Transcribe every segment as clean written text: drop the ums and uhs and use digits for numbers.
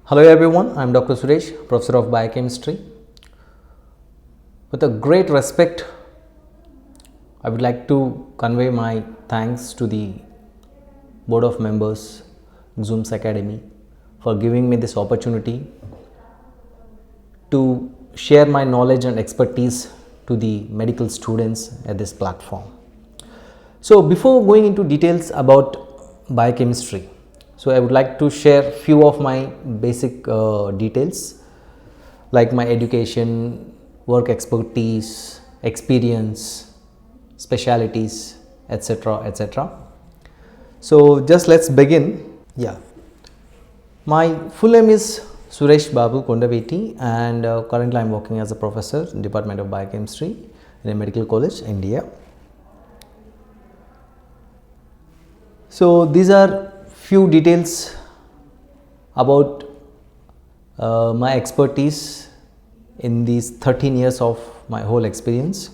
Hello everyone, I am Dr. Suresh, Professor of Biochemistry. With a great respect, I would like to convey my thanks to the Board of Members, Xoom Academy, for giving me this opportunity to share my knowledge and expertise to the medical students at this platform. So before going into details about biochemistry, so I would like to share few of my basic details like my education, work expertise, experience, specialities, etc. etc. So just let's begin. My full name is Suresh Babu Kondaveeti, and currently I am working as a professor in Department of Biochemistry in a medical college, India. So these are few details about my expertise in these 13 years of my whole experience.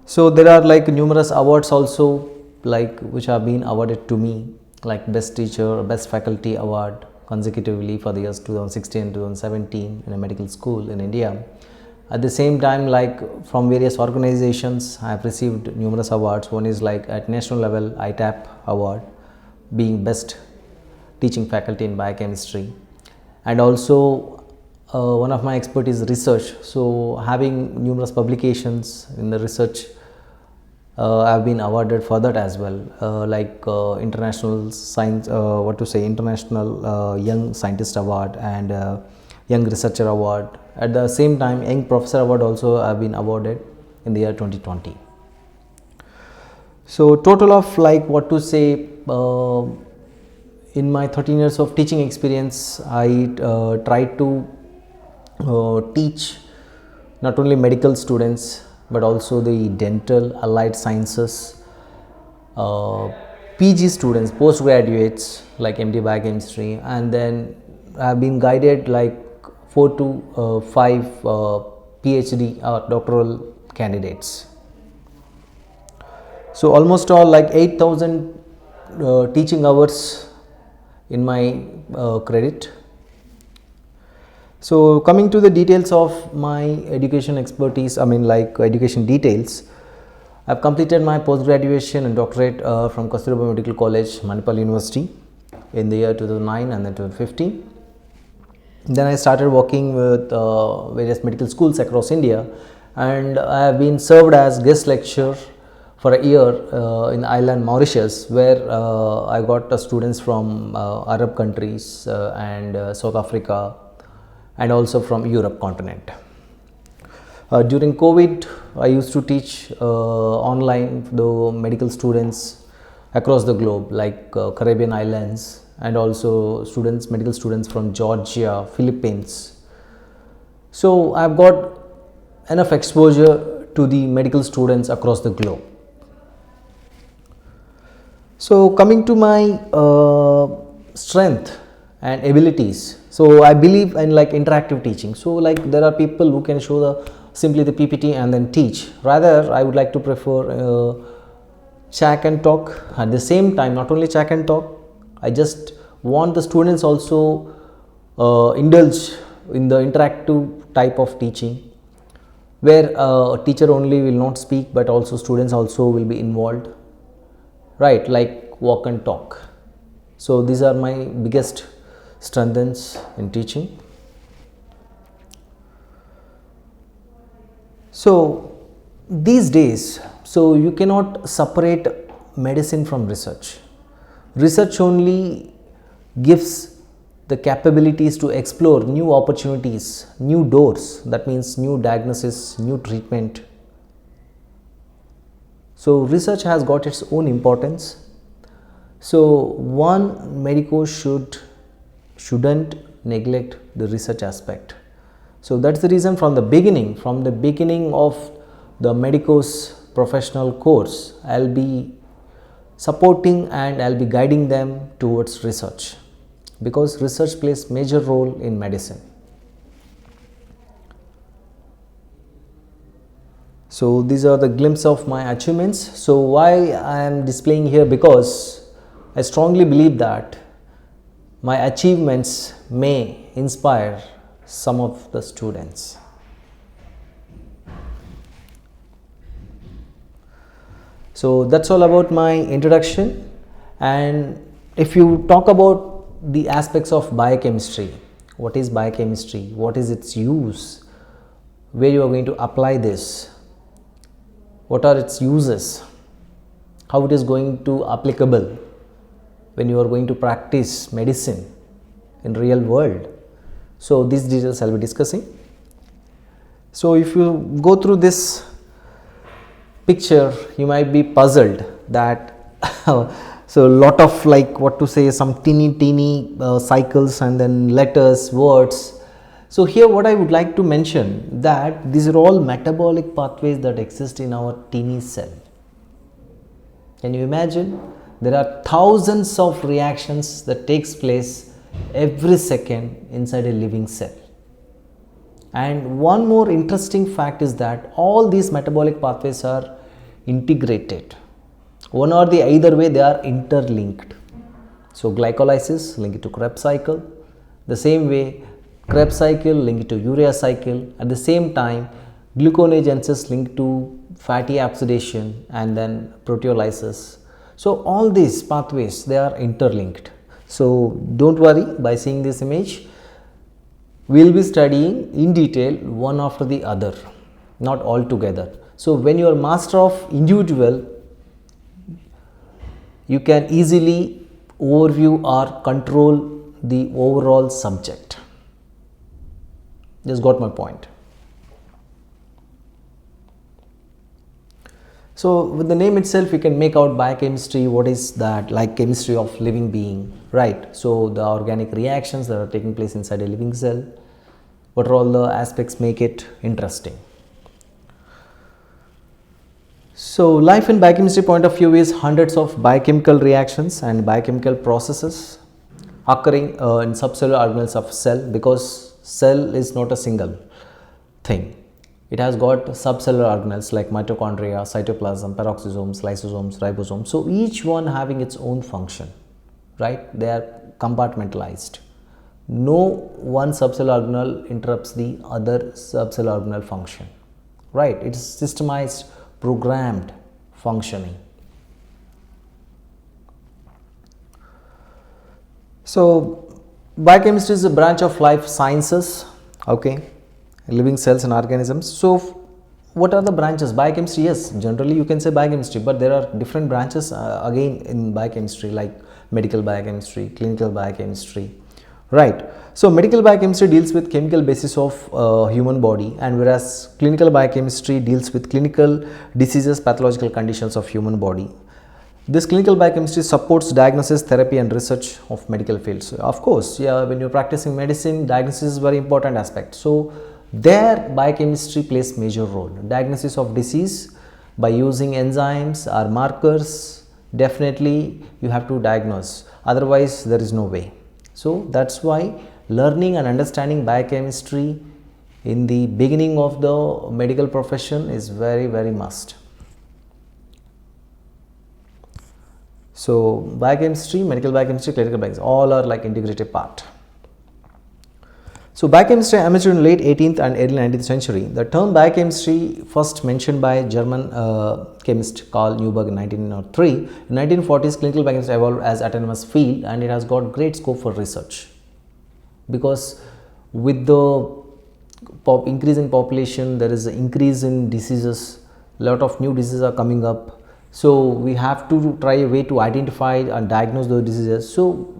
So there are like numerous awards also like which have been awarded to me, like best teacher, best faculty award consecutively for the years 2016 and 2017 in a medical school in India. At the same time, like from various organizations, I have received numerous awards. One is like at national level ITAP award, being best teaching faculty in biochemistry, and also one of my expertise is research. So having numerous publications in the research, I have been awarded for that as well, like international science, international young scientist award and young researcher award. At the same time, young professor award also have been awarded in the year 2020. So total of like in my 13 years of teaching experience, I tried to teach not only medical students but also the dental, allied sciences, PG students, postgraduates like MD Biochemistry, and then I have been guided like 4 to 5 PhD or doctoral candidates. So almost all like 8,000 teaching hours in my credit. So coming to the details of my education expertise, education details, I have completed my post-graduation and doctorate from Kasturba Medical College, Manipal University in the year 2009 and then 2015. Then I started working with various medical schools across India, and I have been served as guest lecturer for a year in island Mauritius, where I got students from Arab countries and South Africa, and also from Europe continent. During COVID, I used to teach online the medical students across the globe, like Caribbean islands, and also medical students from Georgia, Philippines. So I have got enough exposure to the medical students across the globe. So coming to my strength and abilities, so I believe in like interactive teaching. So like there are people who can show simply the PPT and then teach. Rather, I would like to prefer chat and talk. At the same time, not only chat and talk, I just want the students also indulge in the interactive type of teaching, where a teacher only will not speak but also students also will be involved, right, like walk and talk. So these are my biggest strengths in teaching. So these days, so you cannot separate medicine from research. Research only gives the capabilities to explore new opportunities, new doors, that means new diagnosis, new treatment. So research has got its own importance. So one medico shouldn't neglect the research aspect. So that's the reason from the beginning of the medico's professional course, I'll be supporting and I'll be guiding them towards research, because research plays major role in medicine. So these are the glimpse of my achievements. So why I am displaying here, because I strongly believe that my achievements may inspire some of the students. So that's all about my introduction. And if you talk about the aspects of biochemistry, what is biochemistry, what is its use, where you are going to apply this, what are its uses, how it is going to applicable when you are going to practice medicine in real world. So these details I'll be discussing. So if you go through this picture, you might be puzzled that so a lot of, like, what to say, some teeny cycles and then letters, words. So here what I would like to mention, that these are all metabolic pathways that exist in our teeny cell. Can you imagine? There are thousands of reactions that takes place every second inside a living cell. And one more interesting fact is that all these metabolic pathways are integrated. One or the either way, they are interlinked. So glycolysis link it to Krebs cycle. The same way, Krebs cycle link it to urea cycle. At the same time, gluconeogenesis link to fatty oxidation and then proteolysis. So all these pathways, they are interlinked. So don't worry, by seeing this image, we will be studying in detail one after the other, not all together. So when you are master of individual, you can easily overview or control the overall subject. Just got my point. So with the name itself, you can make out biochemistry. What is that? Like chemistry of living being, right? So the organic reactions that are taking place inside a living cell. What are all the aspects make it interesting? So life in biochemistry point of view is hundreds of biochemical reactions and biochemical processes occurring in subcellular organelles of cell, because cell is not a single thing. It has got subcellular organelles like mitochondria, cytoplasm, peroxisomes, lysosomes, ribosomes. So each one having its own function, right? They are compartmentalized. No one subcellular organelle interrupts the other subcellular organelle function, right? It is systemized, programmed functioning. So biochemistry is a branch of life sciences, okay, living cells and organisms. So what are the branches? Biochemistry, yes, generally you can say biochemistry, but there are different branches again in biochemistry, like medical biochemistry, clinical biochemistry, right? So medical biochemistry deals with chemical basis of human body, and whereas clinical biochemistry deals with clinical diseases, pathological conditions of human body. This clinical biochemistry supports diagnosis, therapy and research of medical fields. So of course, yeah, when you're practicing medicine, diagnosis is very important aspect. So there biochemistry plays major role. Diagnosis of disease by using enzymes or markers, definitely you have to diagnose, otherwise there is no way. So that's why learning and understanding biochemistry in the beginning of the medical profession is very must. So biochemistry, medical biochemistry, clinical biochemistry, all are like integrated part. So biochemistry emerged in late 18th and early 19th century. The term biochemistry first mentioned by German chemist Carl Neuberg in 1903. In 1940s, clinical biochemistry evolved as autonomous field, and it has got great scope for research, because with the increase in population, there is an increase in diseases. A lot of new diseases are coming up. So we have to try a way to identify and diagnose those diseases. So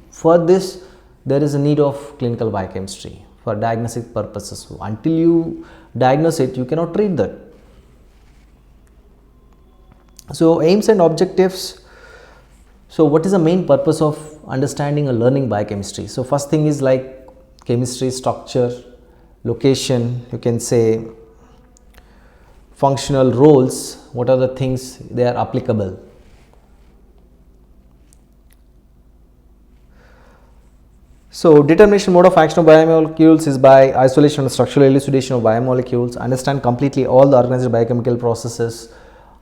for this, there is a need of clinical biochemistry for diagnostic purposes. So until you diagnose it, you cannot treat that. So aims and objectives. So what is the main purpose of understanding and learning biochemistry? So first thing is like chemistry, structure, location, you can say functional roles, what are the things they are applicable. So determination mode of action of biomolecules is by isolation and structural elucidation of biomolecules. Understand completely all the organized biochemical processes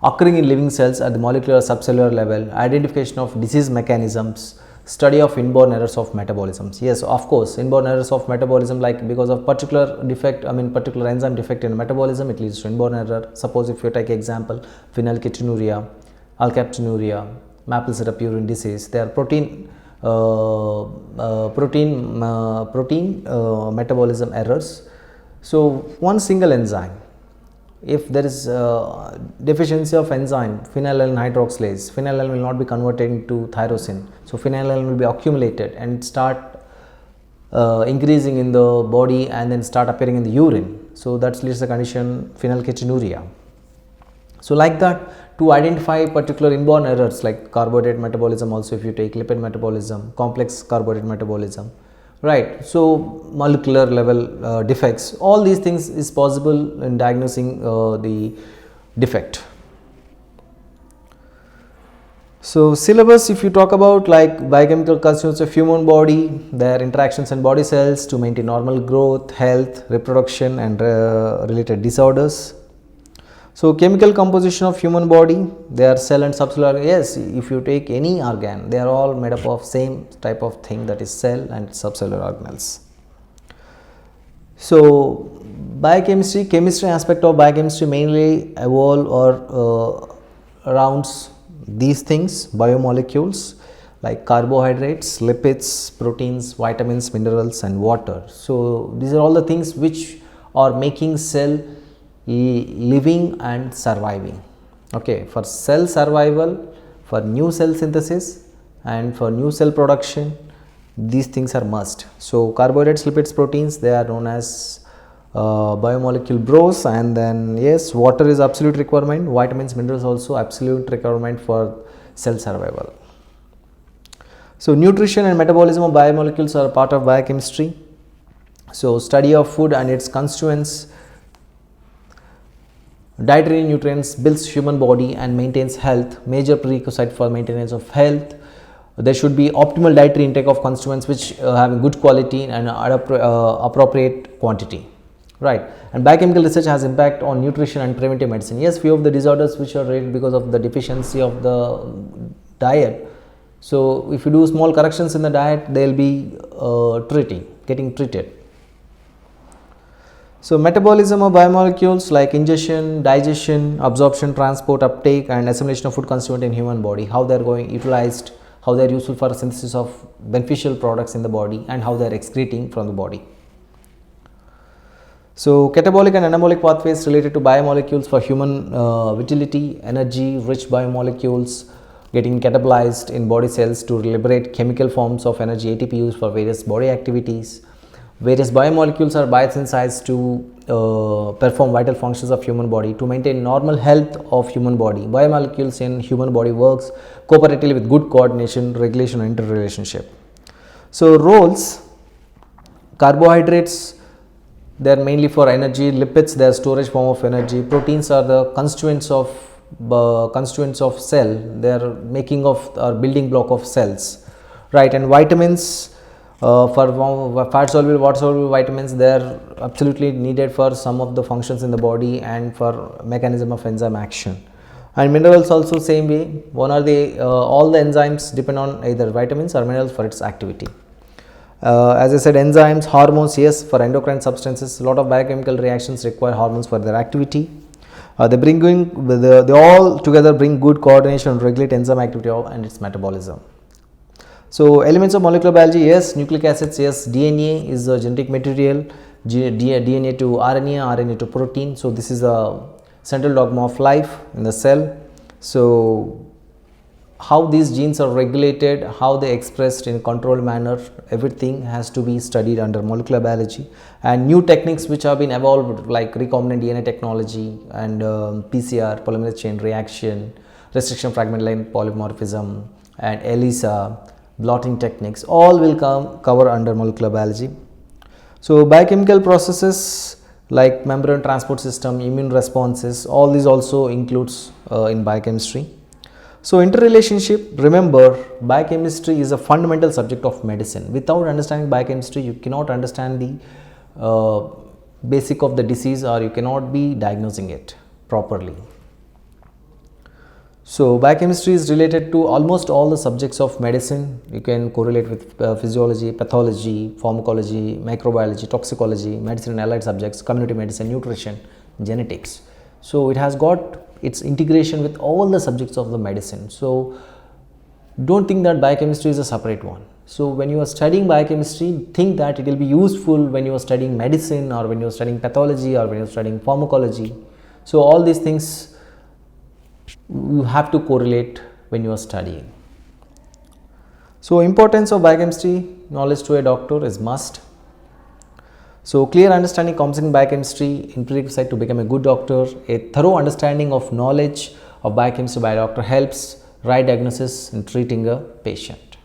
occurring in living cells at the molecular subcellular level. Identification of disease mechanisms. study of inborn errors of metabolisms. Yes, of course, inborn errors of metabolism, like because of particular defect, particular enzyme defect in metabolism, it leads to inborn error. Suppose if you take example phenylketonuria, alkaptonuria, maple syrup urine disease, they are protein metabolism errors. So one single enzyme, if there is deficiency of enzyme phenylalanine hydroxylase, phenylalanine will not be converted into tyrosine, so phenylalanine will be accumulated and start increasing in the body and then start appearing in the urine. So that leads to the condition phenylketonuria. So like that, to identify particular inborn errors like carbohydrate metabolism, also if you take lipid metabolism, complex carbohydrate metabolism, right. So molecular level defects, all these things is possible in diagnosing the defect. So syllabus, if you talk about like biochemical constituents of human body, their interactions in body cells to maintain normal growth, health, reproduction and related disorders. So chemical composition of human body, they are cell and subcellular. Yes, if you take any organ, they are all made up of same type of thing, that is cell and subcellular organelles. So biochemistry, chemistry aspect of biochemistry mainly evolve or surrounds these things: biomolecules like carbohydrates, lipids, proteins, vitamins, minerals and water. So these are all the things which are making cell living and surviving. Okay, for cell survival, for new cell synthesis and for new cell production, these things are must. So carbohydrates, lipids, proteins, they are known as biomolecule bros, and then yes, water is absolute requirement, vitamins, minerals also absolute requirement for cell survival. So nutrition and metabolism of biomolecules are part of biochemistry. So study of food and its constituents. Dietary nutrients builds human body and maintains health, major prerequisite for maintenance of health. There should be optimal dietary intake of constituents which have good quality and appropriate quantity, right. And biochemical research has impact on nutrition and preventive medicine. Yes, few of the disorders which are related because of the deficiency of the diet. So if you do small corrections in the diet, they will be getting treated. So metabolism of biomolecules like ingestion, digestion, absorption, transport, uptake and assimilation of food constituent in human body, how they are going utilized, how they are useful for synthesis of beneficial products in the body and how they are excreting from the body. So catabolic and anabolic pathways related to biomolecules for human vitality, energy, rich biomolecules getting catabolized in body cells to liberate chemical forms of energy, ATP, used for various body activities. Various biomolecules are biosynthesized to perform vital functions of human body to maintain normal health of human body. Biomolecules in human body works cooperatively with good coordination, regulation and interrelationship. So roles: carbohydrates, they are mainly for energy, lipids, they are storage form of energy, proteins are the constituents of cell, they are making of or building block of cells, right. And vitamins, for fat soluble, water soluble vitamins, they are absolutely needed for some of the functions in the body and for mechanism of enzyme action. And minerals also same way, one or the all the enzymes depend on either vitamins or minerals for its activity. As I said, enzymes, hormones, yes, for endocrine substances, a lot of biochemical reactions require hormones for their activity. They all together bring good coordination and regulate enzyme activity and its metabolism. So elements of molecular biology, yes, nucleic acids, yes, DNA is a genetic material, DNA to RNA, RNA to protein. So this is a central dogma of life in the cell. So how these genes are regulated, how they expressed in controlled manner, everything has to be studied under molecular biology. And new techniques which have been evolved like recombinant DNA technology and PCR, polymerase chain reaction, restriction fragment line polymorphism and ELISA, blotting techniques, all will cover under molecular biology. So biochemical processes like membrane transport system, immune responses, all these also includes in biochemistry. So interrelationship, remember, biochemistry is a fundamental subject of medicine. Without understanding biochemistry, you cannot understand the basic of the disease, or you cannot be diagnosing it properly. So biochemistry is related to almost all the subjects of medicine. You can correlate with physiology, pathology, pharmacology, microbiology, toxicology, medicine and allied subjects, community medicine, nutrition, genetics. So it has got its integration with all the subjects of the medicine. So don't think that biochemistry is a separate one. So when you are studying biochemistry, think that it will be useful when you are studying medicine, or when you are studying pathology, or when you are studying pharmacology. So all these things you have to correlate when you are studying. So importance of biochemistry knowledge to a doctor is must. So clear understanding comes in biochemistry in prerequisite to become a good doctor. A thorough understanding of knowledge of biochemistry by a doctor helps right diagnosis in treating a patient.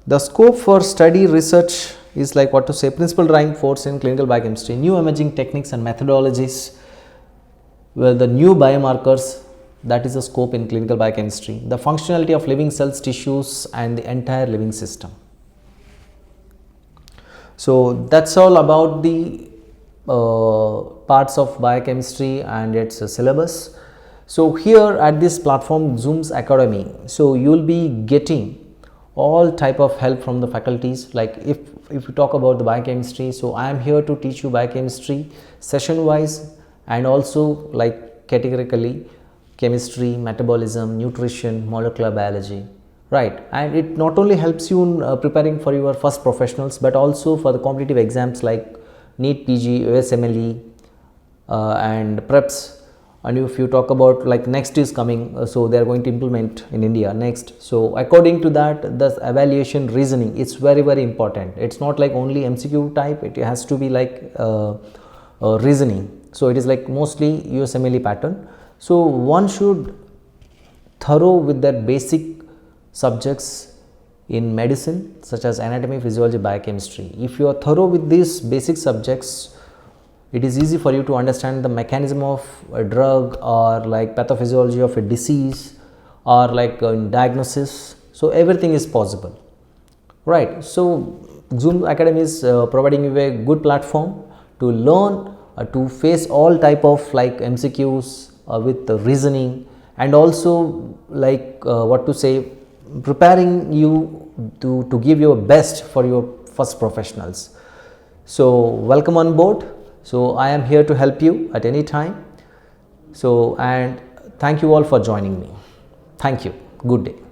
The scope for study research is like what to say, principal driving force in clinical biochemistry, new emerging techniques and methodologies. Well, the new biomarkers, that is the scope in clinical biochemistry, the functionality of living cells, tissues and the entire living system. So that's all about the parts of biochemistry and its syllabus. So here at this platform, Xoom Academy, so you will be getting all type of help from the faculties. Like if you talk about the biochemistry, so I am here to teach you biochemistry session wise, and also like categorically chemistry, metabolism, nutrition, molecular biology, right? And it not only helps you in preparing for your first professionals, but also for the competitive exams like NEET, PG, USMLE and preps. And if you talk about like next is coming, so they are going to implement in India next. So according to that, the evaluation reasoning, it's very important. It's not like only MCQ type, it has to be like reasoning. So it is like mostly USMLE pattern. So one should thorough with their basic subjects in medicine such as anatomy, physiology, biochemistry. If you are thorough with these basic subjects, it is easy for you to understand the mechanism of a drug, or like pathophysiology of a disease, or like diagnosis. So everything is possible, right? So Xoom Academy is providing you a good platform to learn, to face all type of like MCQs with the reasoning, and also like what to say, preparing you to give your best for your first professionals. So welcome on board. So I am here to help you at any time. So, and thank you all for joining me. Thank you. Good day.